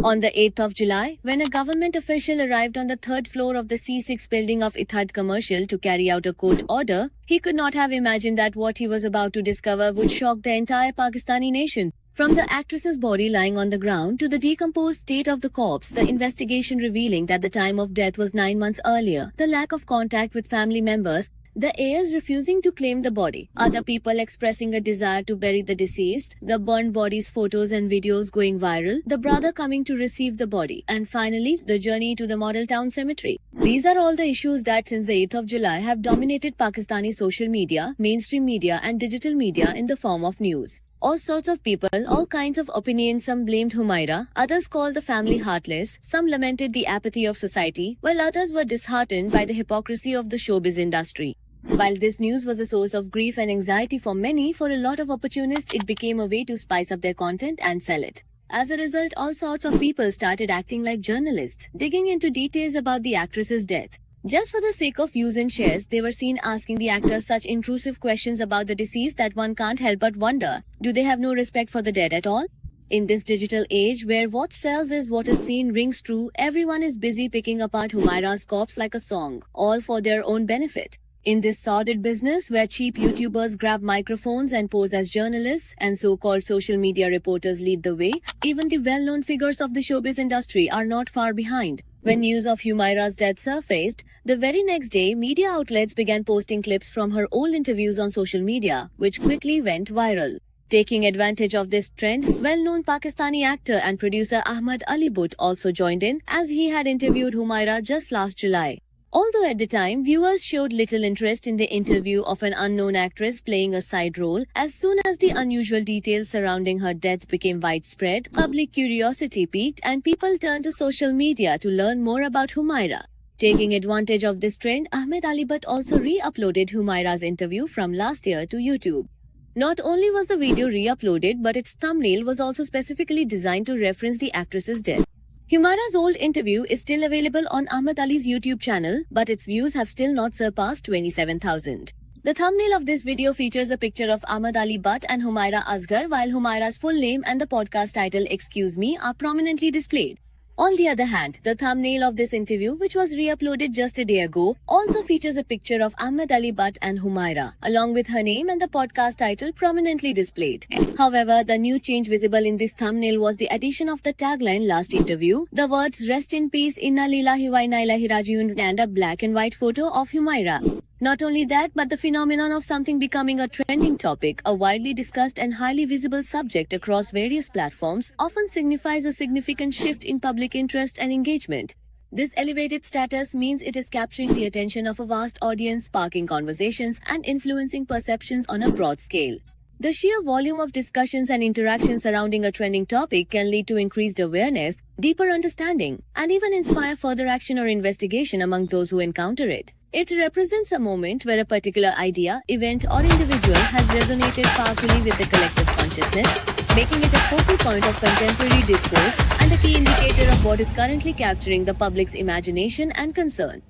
On the 8th of July, when a government official arrived on the third floor of the C6 building of Ithad Commercial to carry out a court order, he could not have imagined that what he was about to discover would shock the entire Pakistani nation. From the actress's body lying on the ground to the decomposed state of the corpse, the investigation revealing that the time of death was 9 months earlier, the lack of contact with family members, the heirs refusing to claim the body, other people expressing a desire to bury the deceased, the burned body's photos and videos going viral, the brother coming to receive the body, and finally, the journey to the model town cemetery. These are all the issues that since the 8th of July have dominated Pakistani social media, mainstream media and digital media in the form of news. All sorts of people, all kinds of opinions. Some blamed Humaira, others called the family heartless, some lamented the apathy of society, while others were disheartened by the hypocrisy of the showbiz industry. While this news was a source of grief and anxiety for many, for a lot of opportunists it became a way to spice up their content and sell it. As a result, all sorts of people started acting like journalists, digging into details about the actress's death. Just for the sake of views and shares, they were seen asking the actor such intrusive questions about the deceased that one can't help but wonder, do they have no respect for the dead at all? In this digital age where what sells is what is seen rings true, everyone is busy picking apart Humaira's corpse like a song, all for their own benefit. In this sordid business where cheap YouTubers grab microphones and pose as journalists and so-called social media reporters lead the way, even the well-known figures of the showbiz industry are not far behind. When news of Humaira's death surfaced, the very next day, media outlets began posting clips from her old interviews on social media, which quickly went viral. Taking advantage of this trend, well-known Pakistani actor and producer Ahmed Ali Butt also joined in, as he had interviewed Humaira just last July. Although at the time, viewers showed little interest in the interview of an unknown actress playing a side role, as soon as the unusual details surrounding her death became widespread, public curiosity peaked and people turned to social media to learn more about Humaira. Taking advantage of this trend, Ahmed Ali Butt also re-uploaded Humaira's interview from last year to YouTube. Not only was the video re-uploaded, but its thumbnail was also specifically designed to reference the actress's death. Humaira's old interview is still available on Ahmed Ali's YouTube channel, but its views have still not surpassed 27,000. The thumbnail of this video features a picture of Ahmed Ali Butt and Humaira Asghar, while Humaira's full name and the podcast title Excuse Me are prominently displayed. On the other hand, the thumbnail of this interview, which was re-uploaded just a day ago, also features a picture of Ahmed Ali Butt and Humaira, along with her name and the podcast title prominently displayed. However, the new change visible in this thumbnail was the addition of the tagline last interview, the words "Rest in peace, inna lillahi wa inna ilaihi rajiun" and a black and white photo of Humaira. Not only that, but the phenomenon of something becoming a trending topic, a widely discussed and highly visible subject across various platforms, often signifies a significant shift in public interest and engagement. This elevated status means it is capturing the attention of a vast audience, sparking conversations and influencing perceptions on a broad scale. The sheer volume of discussions and interactions surrounding a trending topic can lead to increased awareness, deeper understanding, and even inspire further action or investigation among those who encounter it. It represents a moment where a particular idea, event, or individual has resonated powerfully with the collective consciousness, making it a focal point of contemporary discourse and a key indicator of what is currently capturing the public's imagination and concern.